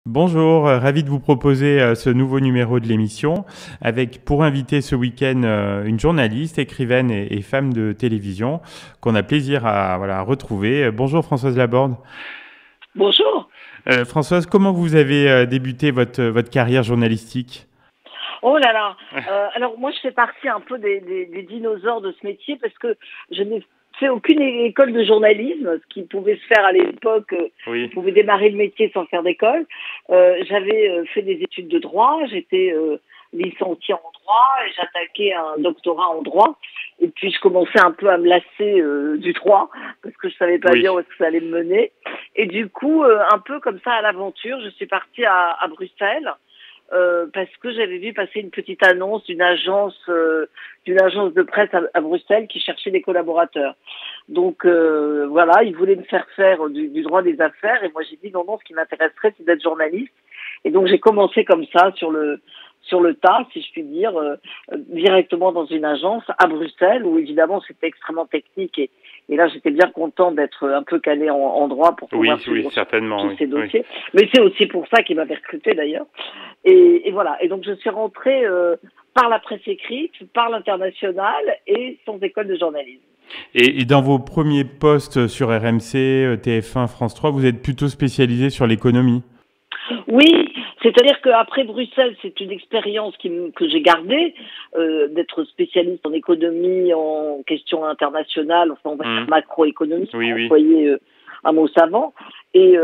Bonjour, ravi de vous proposer ce nouveau numéro de l'émission avec pour inviter ce week-end une journaliste, écrivaine et femme de télévision qu'on a plaisir à retrouver. Bonjour Françoise Laborde. Bonjour. Françoise, comment vous avez débuté votre carrière journalistique? Oh là là. Alors moi je fais partie un peu des dinosaures de ce métier parce que je n'ai fait aucune école de journalisme, ce qui pouvait se faire à l'époque. On Oui, pouvait démarrer le métier sans faire d'école. J'avais fait des études de droit. J'étais licenciée en droit et j'attaquais un doctorat en droit. Et puis je commençais un peu à me lasser du droit parce que je savais pas oui, bien où est-ce que ça allait me mener. Et du coup, un peu comme ça à l'aventure, je suis partie à Bruxelles. Parce que j'avais vu passer une petite annonce d'une agence de presse à Bruxelles qui cherchait des collaborateurs. Donc voilà, ils voulaient me faire faire du droit des affaires et moi j'ai dit non, ce qui m'intéresserait c'est d'être journaliste. Et donc j'ai commencé comme ça sur le tas, si je puis dire, directement dans une agence à Bruxelles où évidemment c'était extrêmement technique et là j'étais bien content d'être un peu calé en droit pour oui, pouvoir oui, suivre certainement, tous oui, ces oui. dossiers. Mais c'est aussi pour ça qu'ils m'avaient recruté d'ailleurs. Et voilà. Et donc je suis rentrée par la presse écrite, par l'international et sans école de journalisme. Et dans vos premiers postes sur RMC, TF1, France 3, vous êtes plutôt spécialisé sur l'économie? Oui, c'est-à-dire qu'après Bruxelles, c'est une expérience que j'ai gardée, d'être spécialiste en économie, en questions internationales, enfin on va dire Hmm. macroéconomie, Oui, pour oui. employer un mot savant. Et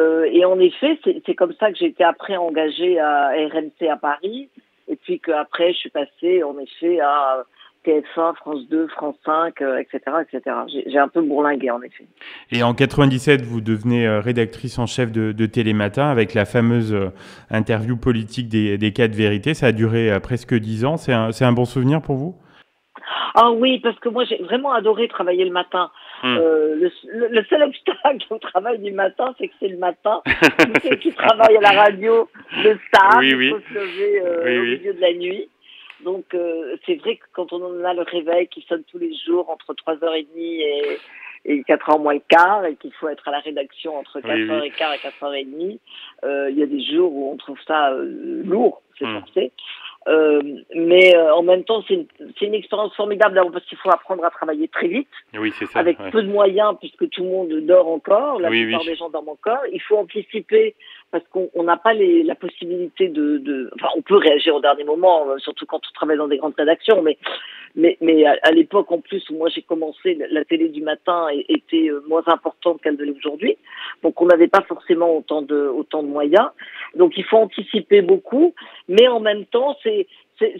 en effet, c'est comme ça que j'ai été après engagée à RMC à Paris, et puis qu'après je suis passée en effet à TF1, France 2, France 5, etc., etc. J'ai un peu bourlingué en effet. Et en 97, vous devenez rédactrice en chef de Télématin avec la fameuse interview politique des 4 vérités. Ça a duré presque 10 ans. C'est un bon souvenir pour vous? Ah oui, parce que moi j'ai vraiment adoré travailler le matin. Hmm. Le seul obstacle au travail du matin, c'est que c'est le matin. Tous ceux qui travaillent à la radio le savent, Oui, il oui. faut se lever Oui, au oui. milieu de la nuit. Donc c'est vrai que quand on a le réveil qui sonne tous les jours entre 3h30 et 4h moins le quart, et qu'il faut être à la rédaction entre Oui, oui. 4h15 et 4h30, il y a des jours où on trouve ça lourd, c'est Hmm. forcé. Mais en même temps, c'est une expérience formidable d'abord parce qu'il faut apprendre à travailler très vite, Oui, c'est ça. avec Ouais. peu de moyens puisque tout le monde dort encore, la Oui, plupart oui. des gens dorment encore. Il faut anticiper parce qu'on n'a pas la possibilité enfin, on peut réagir au dernier moment, surtout quand on travaille dans des grandes rédactions, mais à l'époque en plus où moi j'ai commencé, la télé du matin était moins importante qu'elle de l'est aujourd'hui, donc on n'avait pas forcément autant de moyens. Donc il faut anticiper beaucoup, mais en même temps c'est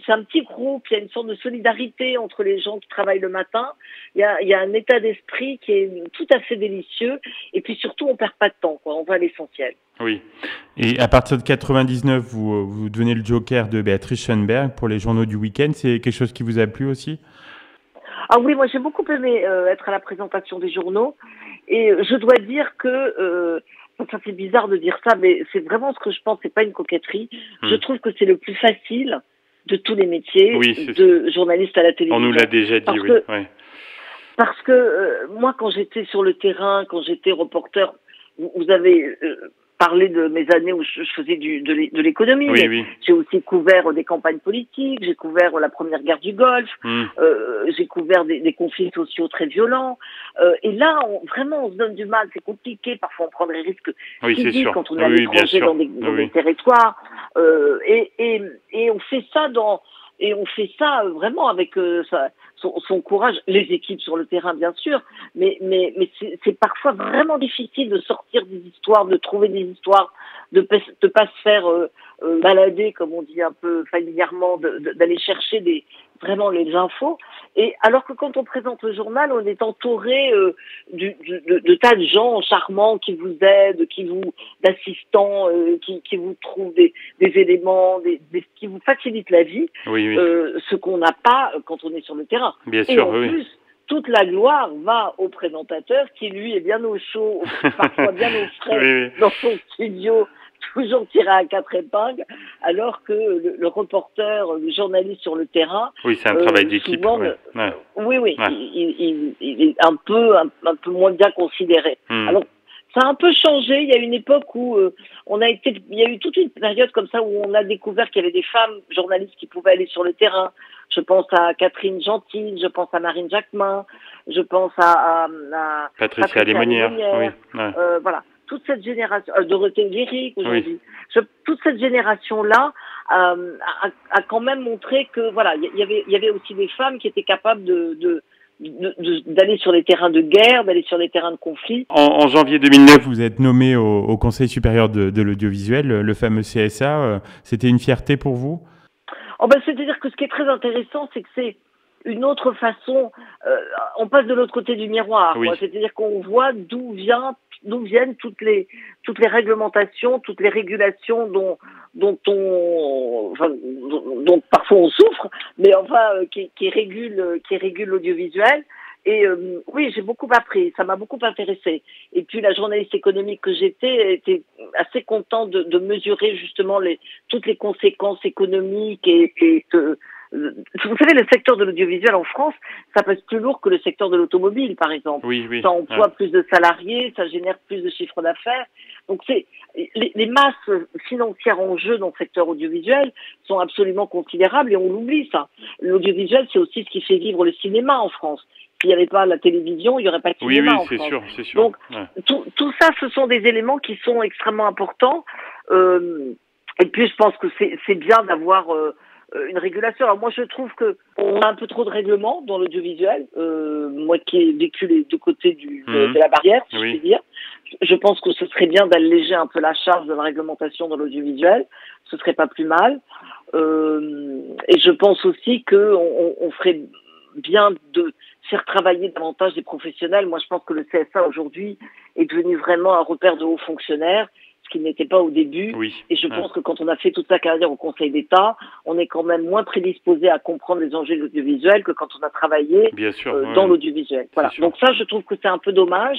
un petit groupe, il y a une sorte de solidarité entre les gens qui travaillent le matin, il y a un état d'esprit qui est tout à fait délicieux, et puis surtout on perd pas de temps, quoi, on va à l'essentiel. Oui. Et à partir de 99, vous devenez le joker de Béatrice Schoenberg pour les journaux du week-end. C'est quelque chose qui vous a plu aussi? Ah oui, moi j'ai beaucoup aimé être à la présentation des journaux, et je dois dire que ça fait bizarre de dire ça, mais c'est vraiment ce que je pense, c'est pas une coquetterie. Je Hmm. trouve que c'est le plus facile de tous les métiers Oui, de journaliste à la on nous l'a télévision. déjà dit, Parce oui. que Ouais. moi quand j'étais sur le terrain, quand j'étais reporter, vous avez parlé de mes années où je faisais de l'économie, Oui, mais oui. j'ai aussi couvert des campagnes politiques, j'ai couvert la première guerre du Golfe, Hmm. j'ai couvert des conflits sociaux très violents. Et là, vraiment, on se donne du mal, c'est compliqué, parfois on prend des risques Oui, c'est physiques sûr. quand on est Oui, à oui, bien l'étranger sûr. Oui, dans des oui. territoires. Et on fait ça et on fait ça vraiment avec son courage, les équipes sur le terrain bien sûr, mais c'est parfois vraiment difficile de sortir des histoires, de trouver des histoires, de pas se faire balader, comme on dit un peu familièrement, d'aller chercher vraiment les infos. Et alors que quand on présente le journal, on est entouré de tas de gens charmants qui vous aident, d'assistants qui vous trouvent des éléments, qui vous facilitent la vie, Oui, oui. ce qu'on n'a pas quand on est sur le terrain. Bien Et sûr, en oui. plus, toute la gloire va au présentateur qui, lui, est bien au chaud, parfois bien au Oui, frais, oui. dans son studio, toujours tiré à quatre épingles, alors que le reporter, le journaliste sur le terrain, Oui, c'est un travail d'équipe. souvent, Ouais. Ouais. oui, Ouais. il est un peu moins bien considéré. Hmm. Alors, Ça a un peu changé. Il y a une époque où il y a eu toute une période comme ça où on a découvert qu'il y avait des femmes journalistes qui pouvaient aller sur le terrain. Je pense à Catherine Gentil, je pense à Marine Jacquemin, je pense à Patricia Lémonière. Oui. Ouais. Voilà. Toute cette génération, Dorothée Lyrique aujourd'hui, toute cette génération-là a quand même montré que voilà, il y avait aussi des femmes qui étaient capables d'aller sur les terrains de guerre, d'aller sur les terrains de conflit. En janvier 2009, vous êtes nommé au Conseil supérieur de l'audiovisuel, le fameux CSA. C'était une fierté pour vous? C'est-à-dire que ce qui est très intéressant, c'est que c'est une autre façon. On passe de l'autre côté du miroir. Oui. C'est-à-dire qu'on voit d'où viennent toutes les réglementations, toutes les régulations dont parfois on souffre, mais qui régulent l'audiovisuel. Et oui, j'ai beaucoup appris, ça m'a beaucoup intéressée. Et puis la journaliste économique que j'étais était assez contente de mesurer justement toutes les conséquences économiques et que vous savez, le secteur de l'audiovisuel en France, ça pèse plus lourd que le secteur de l'automobile, par exemple. Oui. Ça emploie plus de salariés, ça génère plus de chiffre d'affaires. Donc les masses financières en jeu dans le secteur audiovisuel sont absolument considérables et on l'oublie ça. L'audiovisuel, c'est aussi ce qui fait vivre le cinéma en France. S'il n'y avait pas la télévision, il n'y aurait pas de cinéma en France. Oui, c'est sûr. Donc tout ça, ce sont des éléments qui sont extrêmement importants. Et puis je pense que c'est bien d'avoir une régulation. Alors moi, je trouve que on a un peu trop de règlements dans l'audiovisuel. Moi qui ai vécu les deux côtés de la barrière, si je puis dire, je pense que ce serait bien d'alléger un peu la charge de la réglementation dans l'audiovisuel. Ce serait pas plus mal. Et je pense aussi que on ferait bien de faire travailler davantage des professionnels. Moi, je pense que le CSA aujourd'hui est devenu vraiment un repère de hauts fonctionnaires, ce qui n'était pas au début. Oui. Et je pense que quand on a fait toute sa carrière au Conseil d'État, on est quand même moins prédisposé à comprendre les enjeux de l'audiovisuel que quand on a travaillé dans l'audiovisuel. Voilà. Donc ça, je trouve que c'est un peu dommage.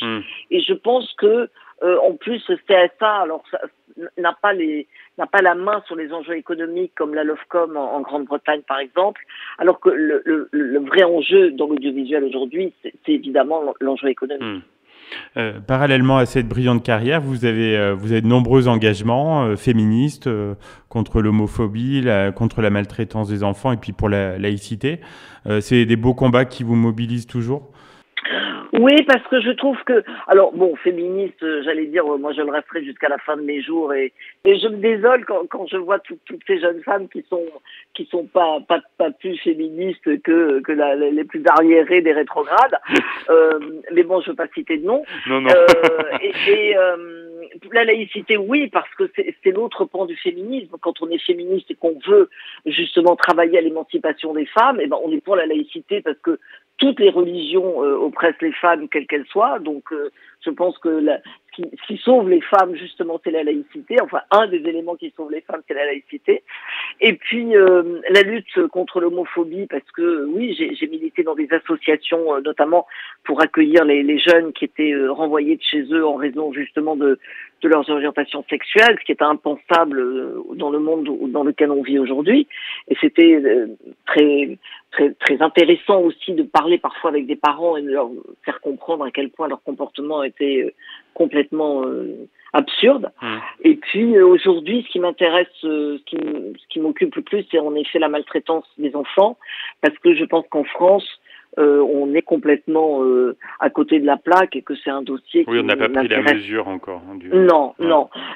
Et je pense que en plus, le CSA, alors ça n'a pas la main sur les enjeux économiques comme la LOFCOM en Grande-Bretagne par exemple, alors que le vrai enjeu dans l'audiovisuel aujourd'hui, c'est évidemment l'enjeu économique. Parallèlement à cette brillante carrière, vous avez de nombreux engagements féministes contre l'homophobie, contre la maltraitance des enfants et puis pour la laïcité. C'est des beaux combats qui vous mobilisent toujours? Oui, parce que je trouve que, alors bon, féministe, j'allais dire, moi je le resterai jusqu'à la fin de mes jours et je me désole quand je vois toutes ces jeunes femmes qui sont pas plus féministes que les plus arriérées des rétrogrades. Mais bon, je veux pas citer de nom. Non. La laïcité, oui, parce que c'est l'autre pan du féminisme. Quand on est féministe et qu'on veut justement travailler à l'émancipation des femmes, eh ben on est pour la laïcité parce que toutes les religions oppressent les femmes, quelles qu'elles soient. Donc, je pense que ce qui sauve les femmes, justement, c'est la laïcité. Enfin, un des éléments qui sauve les femmes, c'est la laïcité. Et puis, la lutte contre l'homophobie, parce que, oui, j'ai milité dans des associations, notamment pour accueillir les jeunes qui étaient renvoyés de chez eux en raison, justement, de leurs orientations sexuelles, ce qui est impensable dans le monde dans lequel on vit aujourd'hui. Et c'était très intéressant aussi de parler parfois avec des parents et de leur faire comprendre à quel point leur comportement était complètement absurde. Et puis aujourd'hui, ce qui m'intéresse, ce qui m'occupe le plus, c'est en effet la maltraitance des enfants, parce que je pense qu'en France, on est complètement à côté de la plaque et que c'est un dossier on n'a pas pris la mesure encore. Non.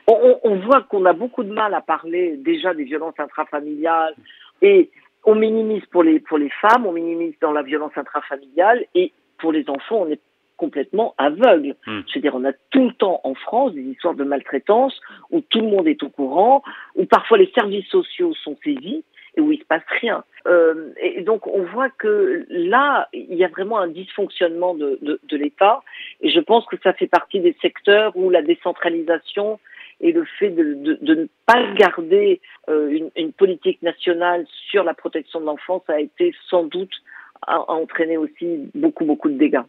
On voit qu'on a beaucoup de mal à parler déjà des violences intrafamiliales et on minimise pour les femmes, on minimise dans la violence intrafamiliale et pour les enfants, on est complètement aveugle. Je veux dire, on a tout le temps en France des histoires de maltraitance où tout le monde est au courant, où parfois les services sociaux sont saisis et où il se passe rien. Et donc on voit que là, il y a vraiment un dysfonctionnement de l'État et je pense que ça fait partie des secteurs où la décentralisation et le fait de ne pas garder une politique nationale sur la protection de l'enfance a été sans doute a entraîné aussi beaucoup de dégâts.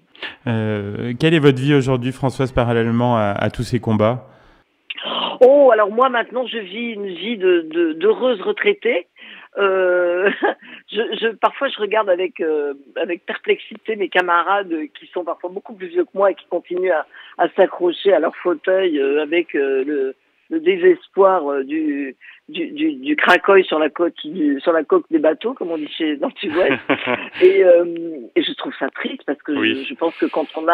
Quelle est votre vie aujourd'hui, Françoise, parallèlement à tous ces combats? Oh, alors moi maintenant je vis une vie d'heureuse retraitée. Euh, parfois je regarde avec perplexité mes camarades qui sont parfois beaucoup plus vieux que moi et qui continuent à s'accrocher à leur fauteuil avec le désespoir du cracoï sur la sur la coque des bateaux, comme on dit dans le Sud-Ouest. Et je trouve ça triste parce que oui. je pense que quand on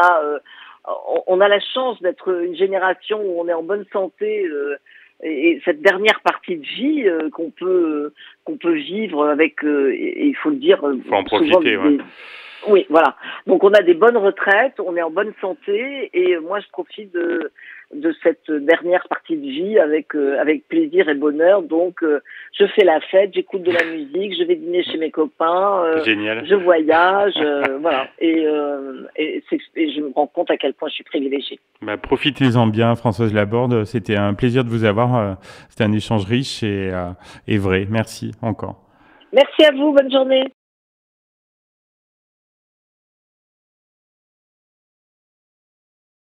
a la chance d'être une génération où on est en bonne santé et cette dernière partie de vie qu'on peut vivre avec et il faut le dire, faut en profiter. Ouais. Oui, voilà. Donc on a des bonnes retraites, on est en bonne santé et moi je profite de cette dernière partie de vie avec plaisir et bonheur. Donc je fais la fête, j'écoute de la musique, je vais dîner chez mes copains, Génial. Je voyage, voilà. Et je me rends compte à quel point je suis privilégiée. Bah, profitez-en bien, Françoise Laborde. C'était un plaisir de vous avoir. C'était un échange riche et vrai. Merci encore. Merci à vous. Bonne journée.